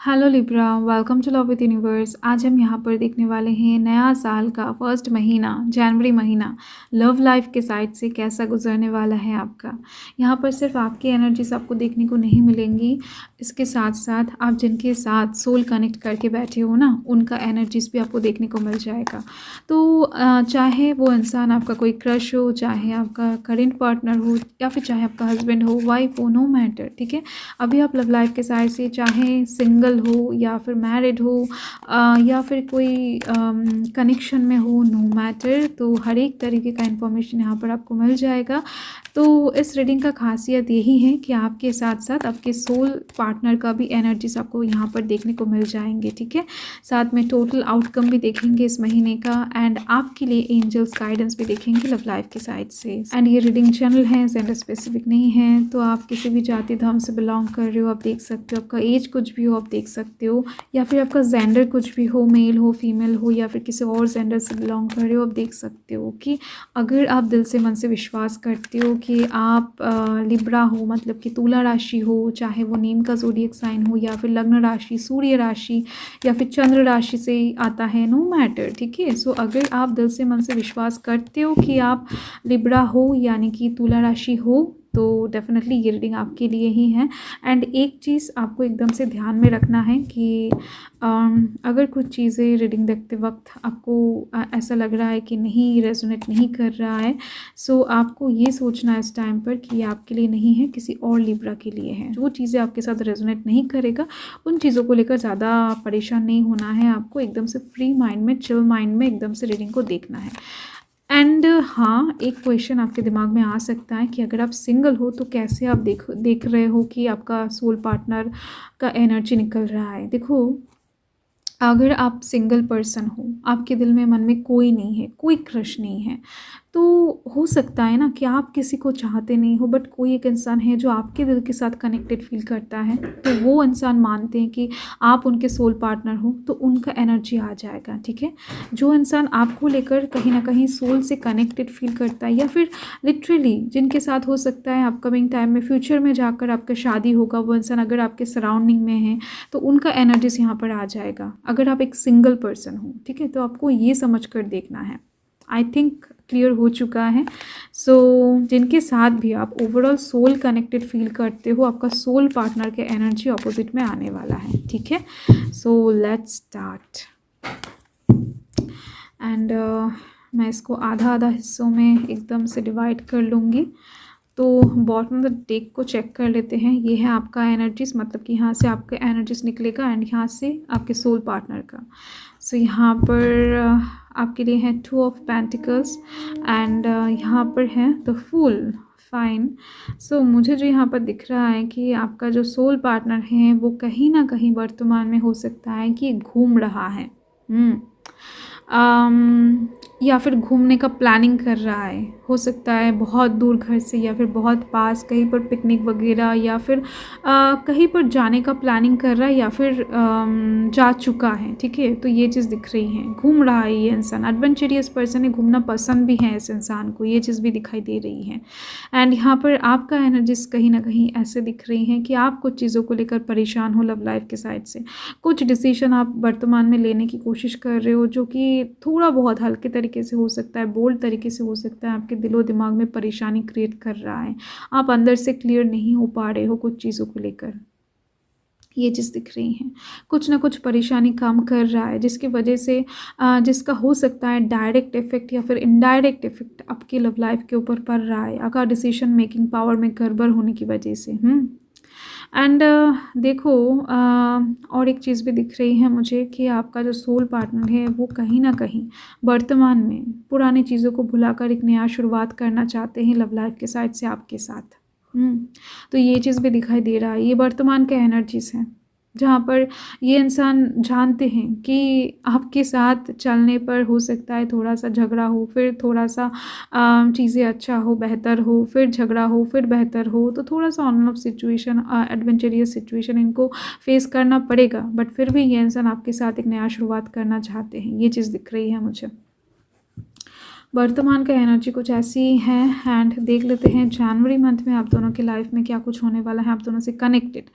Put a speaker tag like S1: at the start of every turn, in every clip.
S1: Hello Libra, welcome to love with universe. आज हम यहाँ पर देखने वाले हैं नया साल का फर्स्ट महीना, जनवरी महीना लव लाइफ के साइड से कैसा गुजरने वाला है आपका। यहाँ पर सिर्फ आपकी एनर्जीज आपको देखने को नहीं मिलेंगी, इसके साथ साथ आप जिनके साथ सोल कनेक्ट करके बैठे हो ना, उनका एनर्जीज भी आपको देखने को मिल जाएगा। तो चाहे वो इंसान आपका कोई क्रश हो, चाहे आपका करेंट पार्टनर हो, या फिर चाहे आपका हस्बैंड हो, वाइफ हो, नो मैटर, ठीक है। अभी आप लव लाइफ के साइड से चाहे सिंगल हो या फिर मैरिड हो या फिर कोई कनेक्शन में हो, नो मैटर, तो हर एक तरीके का इन्फॉर्मेशन यहाँ पर आपको मिल जाएगा। तो इस रीडिंग का खासियत यही है कि आपके साथ साथ आपके सोल पार्टनर का भी एनर्जीज आपको यहाँ पर देखने को मिल जाएंगे, ठीक है। साथ में टोटल आउटकम भी देखेंगे इस महीने का, एंड आपके लिए एंजल्स गाइडेंस भी देखेंगे लव लाइफ के साइड से। एंड ये रीडिंग चैनल है, जेंडर स्पेसिफिक नहीं है, तो आप किसी भी जाति धर्म से बिलोंग कर रहे हो आप देख सकते हो, आपका एज कुछ भी हो आप देख सकते हो, या फिर आपका जेंडर कुछ भी हो, मेल हो, फीमेल हो, या फिर किसी और जेंडर से बिलोंग कर रहे हो आप देख सकते हो कि अगर आप दिल से मन से विश्वास करते हो कि आप लिब्रा हो, मतलब कि तुला राशि हो, चाहे वो नीम का ज़ोडिएक साइन हो, या फिर लग्न राशि, सूर्य राशि, या फिर चंद्र राशि से आता है, नो मैटर, ठीक है। सो अगर आप दिल से मन से विश्वास करते हो कि आप लिब्रा हो यानी कि तुला राशि हो, तो डेफिनेटली ये रीडिंग आपके लिए ही है। एंड एक चीज़ आपको एकदम से ध्यान में रखना है कि अगर कुछ चीज़ें रीडिंग देखते वक्त आपको ऐसा लग रहा है कि नहीं रेजोनेट नहीं कर रहा है, सो आपको ये सोचना है इस टाइम पर कि ये आपके लिए नहीं है, किसी और लिब्रा के लिए है। जो चीज़ें आपके साथ रेजोनेट नहीं करेगा उन चीज़ों को लेकर ज़्यादा परेशान नहीं होना है, आपको एकदम से फ्री माइंड में, चिल माइंड में एकदम से रीडिंग को देखना है। एंड हाँ, एक क्वेश्चन आपके दिमाग में आ सकता है कि अगर आप सिंगल हो तो कैसे आप देख रहे हो कि आपका सोल पार्टनर का एनर्जी निकल रहा है। देखो, अगर आप सिंगल पर्सन हो, आपके दिल में मन में कोई नहीं है, कोई क्रश नहीं है, तो हो सकता है ना कि आप किसी को चाहते नहीं हो, बट कोई एक इंसान है जो आपके दिल के साथ कनेक्टेड फील करता है, तो वो इंसान मानते हैं कि आप उनके सोल पार्टनर हो, तो उनका एनर्जी आ जाएगा, ठीक है। जो इंसान आपको लेकर कहीं ना कहीं सोल से कनेक्टेड फील करता है, या फिर लिटरली जिनके साथ हो सकता है अपकमिंग टाइम में, फ्यूचर में जाकर आपका शादी होगा, वो इंसान अगर आपके सराउंडिंग में है तो उनका एनर्जीज यहाँ पर आ जाएगा। अगर आप एक सिंगल पर्सन हो, ठीक है, तो आपको ये समझ कर देखना है। आई थिंक क्लियर हो चुका है। सो जिनके साथ भी आप ओवरऑल सोल कनेक्टेड फील करते हो, आपका सोल पार्टनर के एनर्जी ऑपोजिट में आने वाला है, ठीक है। So let's start. एंड मैं इसको आधा आधा हिस्सों में एकदम से डिवाइड कर लूँगी। तो बॉटम द डेक को चेक कर लेते हैं। ये है आपका एनर्जीज, मतलब कि यहाँ से आपका एनर्जीज निकलेगा, एंड यहाँ से आपके सोल पार्टनर का। सो यहाँ पर आपके लिए है 2 ऑफ पेंटिकल्स, एंड यहाँ पर है द फूल। फाइन। सो मुझे जो यहाँ पर दिख रहा है कि आपका जो सोल पार्टनर है वो कहीं ना कहीं वर्तमान में हो सकता है कि घूम रहा है, या फिर घूमने का प्लानिंग कर रहा है। हो सकता है बहुत दूर घर से, या फिर बहुत पास कहीं पर पिकनिक वगैरह, या फिर कहीं पर जाने का प्लानिंग कर रहा है, या फिर जा चुका है, ठीक है। तो ये चीज़ दिख रही है, घूम रहा है ये इंसान, एडवेंचरियस पर्सन है, घूमना पसंद भी है इस इंसान को, ये चीज़ भी दिखाई दे रही है। एंड यहाँ पर आपका एनर्जीज कहीं ना कहीं ऐसे दिख रही हैं कि आप कुछ चीज़ों को लेकर परेशान हो लव लाइफ के साइड से। कुछ डिसीजन आप वर्तमान में लेने की कोशिश कर रहे हो, जो कि थोड़ा बहुत हल्के तरीके से हो सकता है, बोल्ड तरीके से हो सकता है, आपके दिलो दिमाग में परेशानी क्रिएट कर रहा है। आप अंदर से क्लियर नहीं हो पा रहे हो कुछ चीज़ों को लेकर, ये चीज़ दिख रही है। कुछ ना कुछ परेशानी काम कर रहा है, जिसकी वजह से जिसका हो सकता है डायरेक्ट इफेक्ट या फिर इनडायरेक्ट इफेक्ट आपकी लव लाइफ के ऊपर पड़ रहा है, आपका डिसीजन मेकिंग पावर में गड़बड़ होने की वजह से। एंड देखो, और एक चीज़ भी दिख रही है मुझे कि आपका जो सोल पार्टनर है वो कहीं ना कहीं वर्तमान में पुरानी चीज़ों को भुलाकर एक नया शुरुआत करना चाहते हैं लव लाइफ के साइड से आपके साथ। तो ये चीज़ भी दिखाई दे रहा है। ये वर्तमान के एनर्जीज हैं, जहाँ पर ये इंसान जानते हैं कि आपके साथ चलने पर हो सकता है थोड़ा सा झगड़ा हो, फिर थोड़ा सा चीज़ें अच्छा हो, बेहतर हो, फिर झगड़ा हो, फिर बेहतर हो, तो थोड़ा सा on off situation, adventurous situation इनको फेस करना पड़ेगा, बट फिर भी ये इंसान आपके साथ एक नया शुरुआत करना चाहते हैं, ये चीज़ दिख रही है मुझे। वर्तमान का एनर्जी कुछ ऐसी है। एंड देख लेते हैं जनवरी मंथ में आप दोनों की लाइफ में क्या कुछ होने वाला है आप दोनों से कनेक्टेड।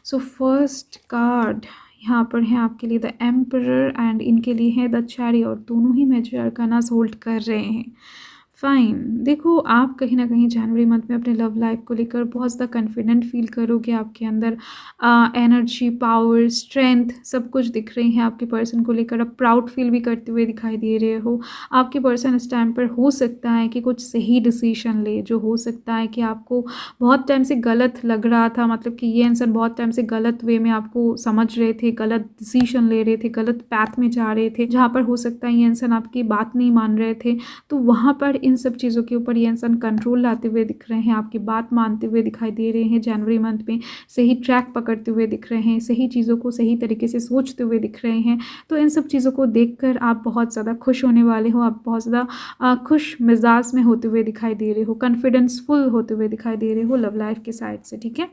S1: सो फर्स्ट कार्ड यहाँ पर है आपके लिए द एम्परर एंड इनके लिए है द चैरियट। दोनों ही मेजर अरकानास होल्ड कर रहे हैं। फाइन। देखो, आप कहीं ना कहीं जनवरी मंथ में अपने लव लाइफ को लेकर बहुत ज़्यादा कॉन्फिडेंट फील करोगे। आपके अंदर एनर्जी, पावर, स्ट्रेंथ सब कुछ दिख रही है आपके पर्सन को लेकर। आप प्राउड फील भी करते हुए दिखाई दे रहे हो। आपके पर्सन इस टाइम पर हो सकता है कि कुछ सही डिसीजन ले, जो हो सकता है कि आपको बहुत टाइम से गलत लग रहा था, मतलब कि ये इंसान बहुत टाइम से गलत वे में आपको समझ रहे थे, गलत डिसीजन ले रहे थे, गलत पैथ में जा रहे थे, जहाँ पर हो सकता है ये इंसान आपकी बात नहीं मान रहे थे। तो वहाँ पर इन सब चीज़ों के ऊपर ये इंसान कंट्रोल लाते हुए दिख रहे हैं, आपकी बात मानते हुए दिखाई दे रहे हैं। जनवरी मंथ में सही ट्रैक पकड़ते हुए दिख रहे हैं, सही चीज़ों को सही तरीके से सोचते हुए दिख रहे हैं। तो इन सब चीज़ों को देखकर आप बहुत ज़्यादा खुश होने वाले हो। आप बहुत ज़्यादा खुश मिजाज में होते हुए दिखाई दे रहे हो, कॉन्फिडेंसफुल होते हुए दिखाई दे रहे हो लव लाइफ के साइड से। ठीक है,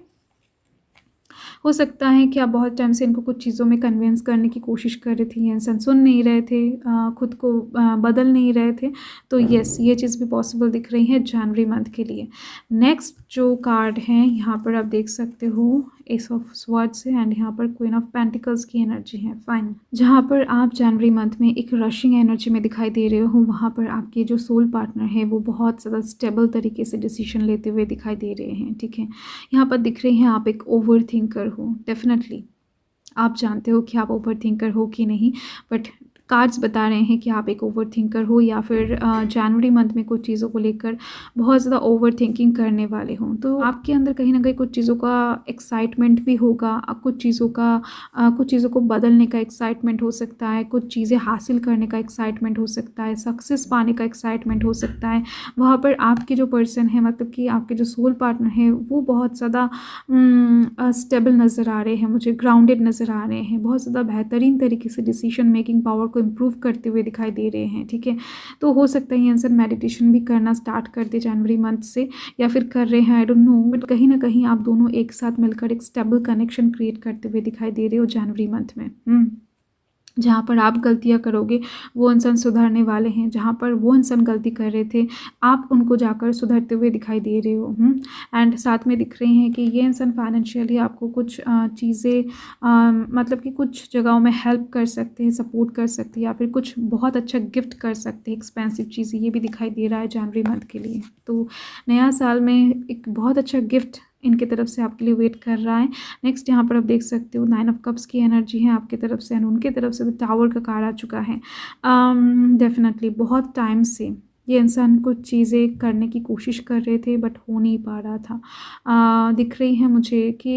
S1: हो सकता है कि आप बहुत टाइम से इनको कुछ चीज़ों में कन्विंस करने की कोशिश कर रहे थे, ये इंसान सुन नहीं रहे थे, खुद को बदल नहीं रहे थे। तो यस, ये चीज़ भी पॉसिबल दिख रही है जनवरी मंथ के लिए। नेक्स्ट जो कार्ड है यहाँ पर आप देख सकते हो एस ऑफ स्वॉर्ड्स है एंड यहाँ पर क्वीन ऑफ पेंटिकल्स की एनर्जी है। फाइन। जहाँ पर आप जनवरी मंथ में एक रशिंग एनर्जी में दिखाई दे रहे हो, वहाँ पर आपके जो सोल पार्टनर है वो बहुत ज़्यादा स्टेबल तरीके से डिसीजन लेते हुए दिखाई दे रहे हैं। ठीक है, यहाँ पर दिख रहे हैं आप एक ओवर थिंकर हो। डेफिनेटली आप जानते हो कि आप ओवर थिंकर हो कि नहीं, बट कार्ड्स बता रहे हैं कि आप एक ओवर थिंकर हो या फिर जनवरी मंथ में कुछ चीज़ों को लेकर बहुत ज़्यादा ओवर थिंकिंग करने वाले हों। तो आपके अंदर कहीं ना कहीं कुछ चीज़ों का एक्साइटमेंट भी होगा, कुछ चीज़ों को बदलने का एक्साइटमेंट हो सकता है, कुछ चीज़ें हासिल करने का एक्साइटमेंट हो सकता है, सक्सेस पाने का एक्साइटमेंट हो सकता है। वहाँ पर आपके जो पर्सन है, मतलब कि आपके जो सोल पार्टनर है, वो बहुत ज़्यादा स्टेबल नज़र आ रहे हैं, मुझे ग्राउंडेड नज़र आ रहे हैं, बहुत ज़्यादा बेहतरीन तरीके से डिसीजन मेकिंग पावर को इम्प्रूव करते हुए दिखाई दे रहे हैं। ठीक है, तो हो सकता है ये इंसान मेडिटेशन भी करना स्टार्ट कर दे जनवरी मंथ से, या फिर कर रहे हैं, आई डोंट नो, बट कहीं ना कहीं आप दोनों एक साथ मिलकर एक स्टेबल कनेक्शन क्रिएट करते हुए दिखाई दे रहे हो जनवरी मंथ में। जहाँ पर आप गलतियाँ करोगे वो इंसान सुधरने वाले हैं, जहाँ पर वो इंसान गलती कर रहे थे आप उनको जाकर सुधरते हुए दिखाई दे रहे हो। एंड साथ में दिख रही हैं कि ये इंसान फाइनेंशियली आपको कुछ चीज़ें मतलब कि कुछ जगहों में हेल्प कर सकते हैं, सपोर्ट कर सकते हैं, या फिर कुछ बहुत अच्छा गिफ्ट कर सकते हैं, एक्सपेंसिव चीज़ें, ये भी दिखाई दे रहा है जनवरी मंथ के लिए। तो नया साल में एक बहुत अच्छा गिफ्ट इनके तरफ से आपके लिए वेट कर रहा है। नेक्स्ट यहाँ पर आप देख सकते हो 9 ऑफ कप्स की एनर्जी है आपके तरफ से, एंड उनके तरफ से टावर का कार्ड आ चुका है। डेफिनेटली बहुत टाइम से ये इंसान कुछ चीज़ें करने की कोशिश कर रहे थे बट हो नहीं पा रहा था। दिख रही है मुझे कि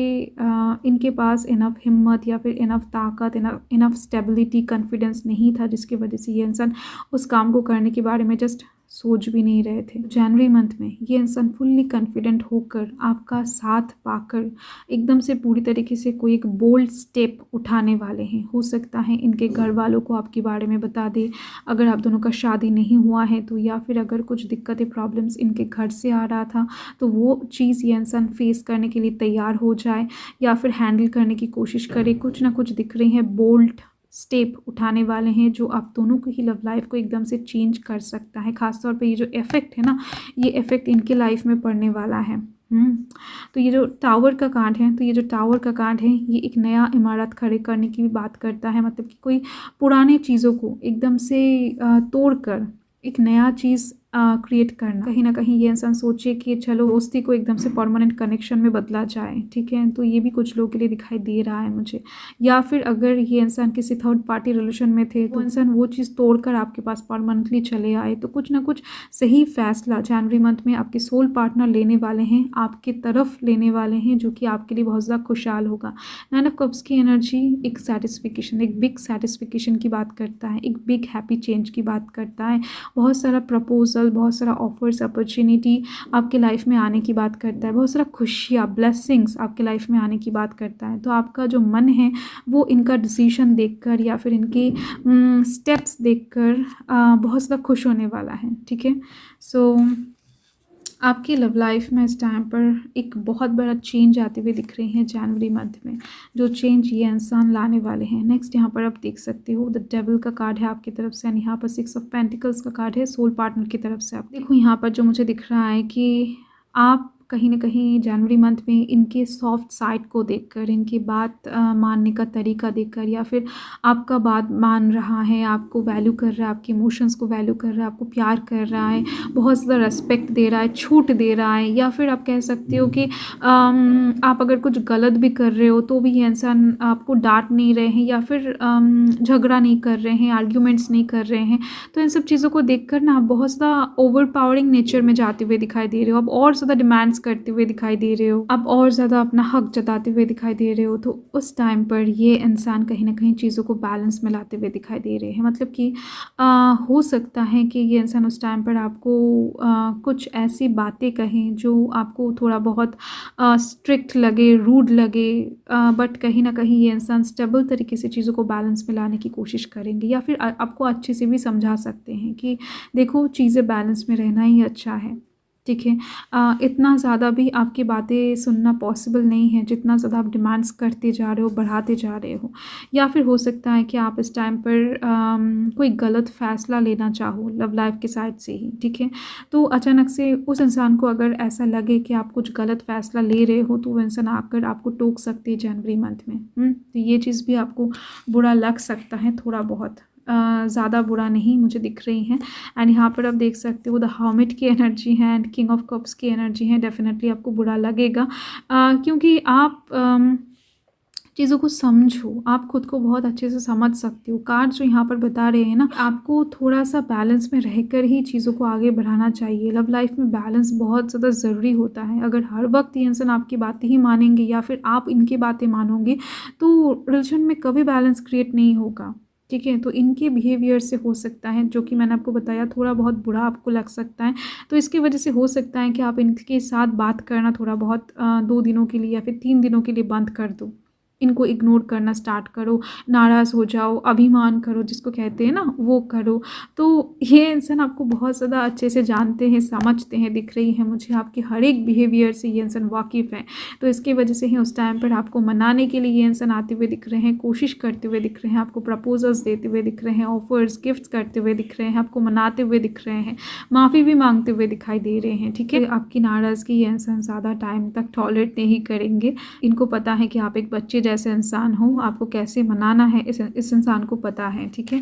S1: इनके पास इनफ हिम्मत या फिर इनफ ताकत, इनफ स्टेबिलिटी, कॉन्फिडेंस नहीं था, जिसकी वजह से ये इंसान उस काम को करने के बारे में जस्ट सोच भी नहीं रहे थे। जनवरी मंथ में ये इंसान फुल्ली कॉन्फिडेंट होकर आपका साथ पाकर एकदम से पूरी तरीके से कोई एक बोल्ड स्टेप उठाने वाले हैं। हो सकता है इनके घर वालों को आपके बारे में बता दे, अगर आप दोनों का शादी नहीं हुआ है तो, या फिर अगर कुछ दिक्कतें, प्रॉब्लम्स इनके घर से आ रहा था तो वो चीज़ ये इंसान फेस करने के लिए तैयार हो जाए या फिर हैंडल करने की कोशिश करे। कुछ ना कुछ दिख रही है, बोल्ड स्टेप उठाने वाले हैं जो आप दोनों की ही लव लाइफ को एकदम से चेंज कर सकता है। खासतौर पे ये जो इफेक्ट है ना, ये इफेक्ट इनके लाइफ में पड़ने वाला है। तो ये जो टावर का कार्ड है, तो ये जो टावर का कार्ड है ये एक नया इमारत खड़े करने की भी बात करता है, मतलब कि कोई पुराने चीज़ों को एकदम से तोड़कर एक नया चीज़ क्रिएट करना। कहीं ना कहीं ये इंसान सोचे कि चलो दोस्ती को एकदम से परमानेंट कनेक्शन में बदला जाए। ठीक है, तो ये भी कुछ लोगों के लिए दिखाई दे रहा है मुझे। या फिर अगर ये इंसान किसी थर्ड पार्टी रिलेशन में थे तो इंसान वो चीज़ तोड़कर आपके पास परमानेंटली चले आए। तो कुछ ना कुछ सही फैसला जनवरी मंथ में आपके सोल पार्टनर लेने वाले हैं, आपके तरफ लेने वाले हैं, जो कि आपके लिए बहुत ज़्यादा खुशहाल होगा। 9 ऑफ कप्स की एनर्जी एक सेटिस्फिकेशन, एक बिग सेटिस्फिकेशन की बात करता है, एक बिग हैप्पी चेंज की बात करता है। बहुत सारा प्रपोजल, बहुत सारा ऑफर्स, अपॉर्चुनिटी आपके लाइफ में आने की बात करता है, बहुत सारा खुशियाँ, ब्लेसिंग्स आपके लाइफ में आने की बात करता है। तो आपका जो मन है वो इनका डिसीजन देखकर या फिर इनके स्टेप्स देखकर बहुत ज़्यादा खुश होने वाला है। ठीक है, सो आपकी लव लाइफ में इस टाइम पर एक बहुत बड़ा चेंज आते हुए दिख रहे हैं जनवरी मंथ में, जो चेंज ये इंसान लाने वाले हैं। नेक्स्ट यहाँ पर आप देख सकते हो द डेविल का कार्ड है आपकी तरफ से, एंड यहाँ पर 6 ऑफ पेंटिकल्स का कार्ड है सोल पार्टनर की तरफ से। आप देखो यहाँ पर जो मुझे दिख रहा है कि आप कहीं न कहीं जनवरी मंथ में इनके सॉफ्ट साइड को देखकर, इनकी बात मानने का तरीका देखकर, या फिर आपका बात मान रहा है, आपको वैल्यू कर रहा है, आपके इमोशंस को वैल्यू कर रहा है, आपको प्यार कर रहा है, बहुत ज़्यादा रिस्पेक्ट दे रहा है, छूट दे रहा है, या फिर आप कह सकते हो कि आप अगर कुछ गलत भी कर रहे हो तो भी ये इंसान आपको डाँट नहीं रहे हैं, या फिर झगड़ा नहीं कर रहे हैं, आर्ग्यूमेंट्स नहीं कर रहे हैं। तो इन सब चीज़ों को देखकर ना आप बहुत ज़्यादा ओवरपावरिंग नेचर में जाते हुए दिखाई दे रहे हो, आप और ज़्यादा डिमांड्स करते हुए दिखाई दे रहे हो, आप और ज़्यादा अपना हक जताते हुए दिखाई दे रहे हो। तो उस टाइम पर ये इंसान कहीं न कहीं चीज़ों को बैलेंस में लाते हुए दिखाई दे रहे हैं। मतलब कि हो सकता है कि ये इंसान उस टाइम पर आपको कुछ ऐसी बातें कहें जो आपको थोड़ा बहुत स्ट्रिक्ट लगे, रूड लगे, बट कहीं न कहीं ये इंसान स्टेबल तरीके से चीज़ों को बैलेंस में लाने की कोशिश करेंगे, या फिर आपको अच्छे से भी समझा सकते हैं कि देखो, चीज़ें बैलेंस में रहना ही अच्छा है, ठीक है। इतना ज़्यादा भी आपकी बातें सुनना पॉसिबल नहीं है जितना ज़्यादा आप डिमांड्स करते जा रहे हो, बढ़ाते जा रहे हो। या फिर हो सकता है कि आप इस टाइम पर कोई गलत फ़ैसला लेना चाहो लव लाइफ़ की साइड से ही, ठीक है। तो अचानक से उस इंसान को अगर ऐसा लगे कि आप कुछ गलत फ़ैसला ले रहे हो, तो वो इंसान आकर आपको टोक सकती है जनवरी मंथ में। तो ये चीज़ भी आपको बुरा लग सकता है थोड़ा बहुत, ज़्यादा बुरा नहीं मुझे दिख रही हैं। एंड यहाँ पर आप देख सकते हो द हर्मिट की एनर्जी है एंड किंग ऑफ कप्स की एनर्जी है। डेफिनेटली आपको बुरा लगेगा, क्योंकि आप चीज़ों को समझो, आप खुद को बहुत अच्छे से समझ सकते हो। कार्ड जो यहाँ पर बता रहे हैं ना, आपको थोड़ा-सा बैलेंस में रहकर ही चीज़ों को आगे बढ़ाना चाहिए। लव लाइफ़ में बैलेंस बहुत ज़्यादा ज़रूरी होता है। अगर हर वक़्त ये इंसान आपकी बातें ही मानेंगे या फिर आप इनकी बातें मानोगे, तो रिलेशन में कभी बैलेंस क्रिएट नहीं होगा, ठीक है। तो इनके बिहेवियर से हो सकता है, जो कि मैंने आपको बताया, थोड़ा बहुत बुरा आपको लग सकता है। तो इसकी वजह से हो सकता है कि आप इनके साथ बात करना थोड़ा बहुत 2 दिनों के लिए या फिर 3 दिनों के लिए बंद कर दो। इनको इग्नोर करना स्टार्ट करो, नाराज़ हो जाओ, अभिमान करो जिसको कहते हैं ना, वो करो। तो ये इंसान आपको बहुत ज़्यादा अच्छे से जानते हैं, समझते हैं, दिख रही है मुझे आपके हर एक बिहेवियर से ये इंसान वाकिफ़ है। तो इसकी वजह से ही उस टाइम पर आपको मनाने के लिए ये इंसान आते हुए दिख रहे हैं, कोशिश करते हुए दिख रहे हैं, आपको प्रपोजल्स देते हुए दिख रहे हैं, ऑफ़र्स, गिफ्ट्स करते हुए दिख रहे हैं, आपको मनाते हुए दिख रहे हैं, माफ़ी भी माँगते हुए दिखाई दे रहे हैं, ठीक है। आपकी नाराज़गी ये इंसान ज़्यादा टाइम तक टॉलरेट नहीं करेंगे। इनको पता है कि आप एक बच्चे जैसे इंसान हो, आपको कैसे मनाना है इस इंसान को पता है, ठीक है।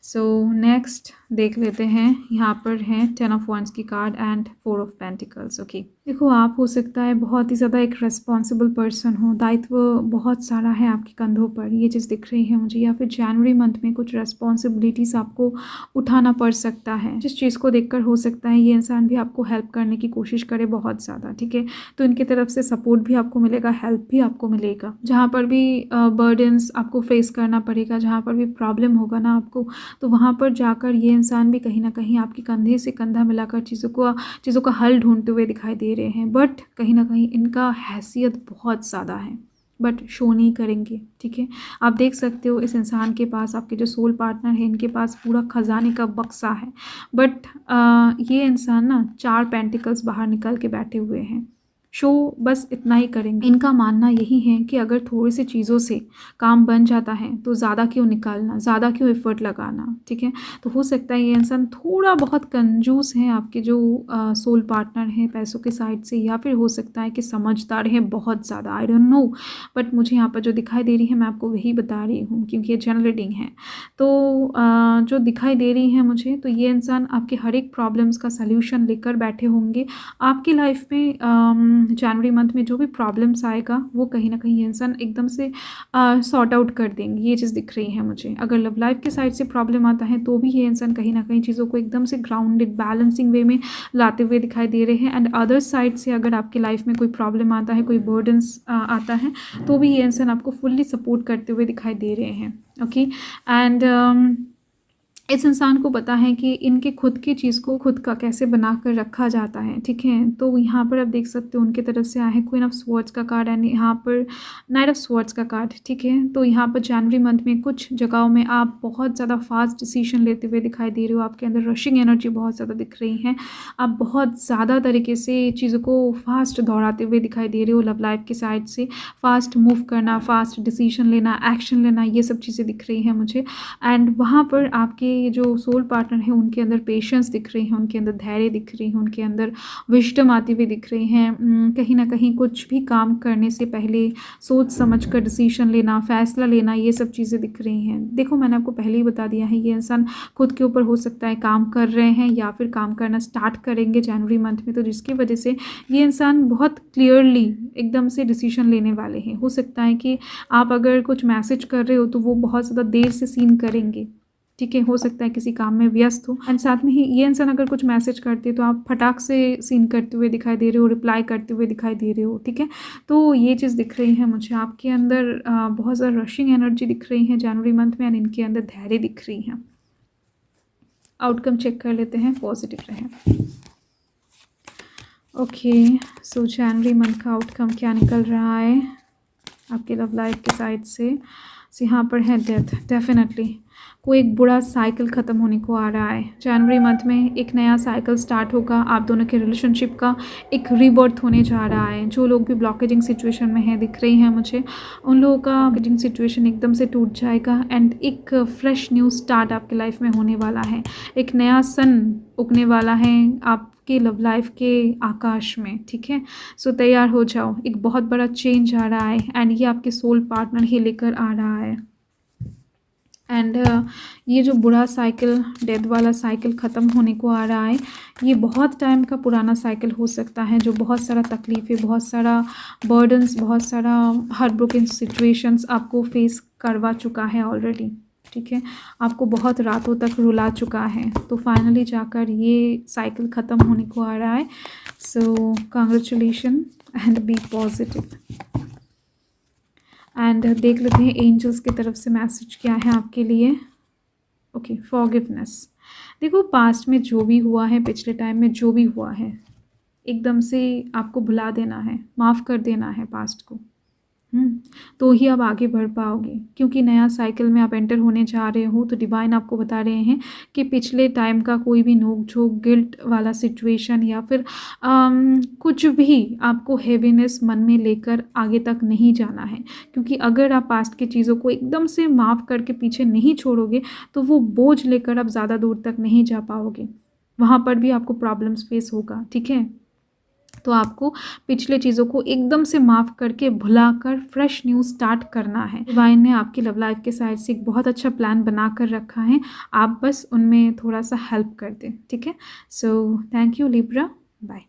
S1: सो नेक्स्ट देख लेते हैं। यहाँ पर है 10 ऑफ वंस की card and 4 of pentacles. Okay, देखो, आप हो सकता है बहुत ही ज़्यादा एक रिस्पॉन्सिबल पर्सन हो, दायित्व बहुत सारा है आपके कंधों पर, ये चीज़ दिख रही है मुझे। या फिर जनवरी मंथ में कुछ रिस्पॉन्सिबिलिटीज़ आपको उठाना पड़ सकता है, जिस चीज़ को देखकर हो सकता है ये इंसान भी आपको हेल्प करने की कोशिश करे बहुत ज़्यादा, ठीक है। तो इनकी तरफ से सपोर्ट भी आपको मिलेगा, हेल्प भी आपको मिलेगा। जहाँ पर भी बर्डन्स आपको फेस करना पड़ेगा, जहाँ पर भी प्रॉब्लम होगा ना आपको, तो वहाँ पर जाकर ये इंसान भी कहीं ना कहीं आपके कंधे से कंधा मिलाकर चीज़ों का हल ढूंढते हुए दिखाई दे रहे हैं। बट कहीं ना कहीं इनका हैसियत बहुत ज़्यादा है, बट शो नहीं करेंगे, ठीक है। आप देख सकते हो इस इंसान के पास, आपके जो सोल पार्टनर है, इनके पास पूरा खजाने का बक्सा है, बट ये इंसान ना 4 पेंटिकल्स बाहर निकल के बैठे हुए हैं। शो बस इतना ही करेंगे। इनका मानना यही है कि अगर थोड़ी सी चीज़ों से काम बन जाता है तो ज़्यादा क्यों निकालना, ज़्यादा क्यों एफर्ट लगाना, ठीक है। तो हो सकता है ये इंसान थोड़ा बहुत कंजूस है, आपके जो सोल पार्टनर हैं पैसों के साइड से, या फिर हो सकता है कि समझदार है बहुत ज़्यादा, आई डोंट नो। बट मुझे यहाँ पर जो दिखाई दे रही है मैं आपको वही बता रही हूँ, क्योंकि ये जनरल रीडिंग है। तो जो दिखाई दे रही है मुझे, तो ये इंसान आपके हर एक प्रॉब्लम्स का सल्यूशन लेकर बैठे होंगे। आपकी लाइफ में जनवरी मंथ में जो भी प्रॉब्लम्स आएगा वो कहीं ना कहीं ये इंसान एकदम से सॉर्ट आउट कर देंगे, ये चीज़ दिख रही है मुझे। अगर लव लाइफ के साइड से प्रॉब्लम आता है तो भी ये इंसान कहीं ना कहीं चीज़ों को एकदम से ग्राउंडेड बैलेंसिंग वे में लाते हुए दिखाई दे रहे हैं। एंड अदर साइड से अगर आपकी लाइफ में कोई प्रॉब्लम आता है, कोई बर्डन्स आता है, तो भी ये इंसान आपको फुल्ली सपोर्ट करते हुए दिखाई दे रहे हैं। ओके, एंड इस इंसान को पता है कि इनके खुद की चीज़ को खुद का कैसे बना कर रखा जाता है, ठीक है। तो यहाँ पर आप देख सकते हो उनकी तरफ से आया है क्वीन ऑफ स्वॉर्ड्स का कार्ड एंड यहाँ पर नाइट ऑफ स्वॉर्ड्स का कार्ड, ठीक है। तो यहाँ पर जनवरी मंथ में कुछ जगहों में आप बहुत ज़्यादा फास्ट डिसीजन लेते हुए दिखाई दे रहे हो, आपके अंदर रशिंग एनर्जी बहुत ज़्यादा दिख रही है, आप बहुत ज़्यादा तरीके से चीज़ों को फास्ट दौड़ाते हुए दिखाई दे रहे हो। लव लाइफ की साइड से फास्ट मूव करना, फास्ट डिसीजन लेना, एक्शन लेना, ये सब चीज़ें दिख रही हैं मुझे। एंड वहाँ पर आपके आपके जो सोल पार्टनर है उनके अंदर पेशेंस दिख रही है, उनके अंदर धैर्य दिख रही है, उनके अंदर विजडम आती हुई दिख रही हैं। कहीं ना कहीं कुछ भी काम करने से पहले सोच समझ कर डिसीजन लेना, फैसला लेना, ये सब चीज़ें दिख रही हैं। देखो मैंने आपको पहले ही बता दिया है, ये इंसान खुद के ऊपर हो सकता है काम कर रहे हैं या फिर काम करना स्टार्ट करेंगे जनवरी मंथ में, तो जिसकी वजह से ये इंसान बहुत क्लियरली एकदम से डिसीजन लेने वाले हैं। हो सकता है कि आप अगर कुछ मैसेज कर रहे हो तो वो बहुत ज़्यादा देर से सीन करेंगे, ठीक है। हो सकता है किसी काम में व्यस्त हो, एंड साथ में ही ये इंसान अगर कुछ मैसेज करते हैं तो आप फटाक से सीन करते हुए दिखाई दे रहे हो, रिप्लाई करते हुए दिखाई दे रहे हो, ठीक है। तो ये चीज़ दिख रही है मुझे, आपके अंदर बहुत ज़्यादा रशिंग एनर्जी दिख रही है जनवरी मंथ में, एंड इनके अंदर धैर्य दिख रही है। आउटकम चेक कर लेते हैं, पॉजिटिव रहे। ओके, सो जनवरी मंथ का आउटकम क्या निकल रहा है आपके लव लाइफ के साइड से। यहाँ पर है डेथ। डेफिनेटली कोई एक बुरा साइकिल ख़त्म होने को आ रहा है। जनवरी मंथ में एक नया साइकिल स्टार्ट होगा, आप दोनों के रिलेशनशिप का एक रीबर्थ होने जा रहा है। जो लोग भी ब्लॉकेजिंग सिचुएशन में हैं दिख रही हैं मुझे, उन लोगों का ब्लॉकेजिंग सिचुएशन एकदम से टूट जाएगा, एंड एक फ्रेश न्यू स्टार्ट आपके लाइफ में होने वाला है। एक नया सन उगने वाला है आपके लव लाइफ के आकाश में, ठीक है। सो तैयार हो जाओ, एक बहुत बड़ा चेंज आ रहा है, एंड ये आपके सोल पार्टनर ही लेकर आ रहा है। एंड ये जो बुरा साइकिल, डेथ वाला साइकिल ख़त्म होने को आ रहा है, ये बहुत टाइम का पुराना साइकिल हो सकता है, जो बहुत सारा तकलीफ़ें, बहुत सारा बर्डन्स, बहुत सारा हार्ट ब्रोकन सिचुएशंस आपको फेस करवा चुका है ऑलरेडी, ठीक है। आपको बहुत रातों तक रुला चुका है, तो फाइनली जाकर ये साइकिल ख़त्म होने को आ रहा है। So congratulation and be positive. And देख लेते हैं एंजल्स की तरफ से मैसेज क्या है आपके लिए। Okay, forgiveness. देखो पास्ट में जो भी हुआ है, पिछले टाइम में जो भी हुआ है, एकदम से आपको भुला देना है, माफ़ कर देना है पास्ट को। तो ही आप आगे बढ़ पाओगे, क्योंकि नया साइकिल में आप एंटर होने जा रहे हो। तो डिवाइन आपको बता रहे हैं कि पिछले टाइम का कोई भी नोक झोंक, गिल्ट वाला सिचुएशन या फिर कुछ भी आपको हेवीनेस मन में लेकर आगे तक नहीं जाना है, क्योंकि अगर आप पास्ट की चीज़ों को एकदम से माफ़ करके पीछे नहीं छोड़ोगे तो वो बोझ लेकर आप ज़्यादा दूर तक नहीं जा पाओगे, वहाँ पर भी आपको प्रॉब्लम्स फेस होगा, ठीक है। तो आपको पिछले चीज़ों को एकदम से माफ़ करके भुलाकर फ्रेश न्यू स्टार्ट करना है। डिवाइन ने आपकी लव लाइफ के साइड से एक बहुत अच्छा प्लान बना कर रखा है, आप बस उनमें थोड़ा सा हेल्प कर दें, ठीक है। So thank you Libra, bye.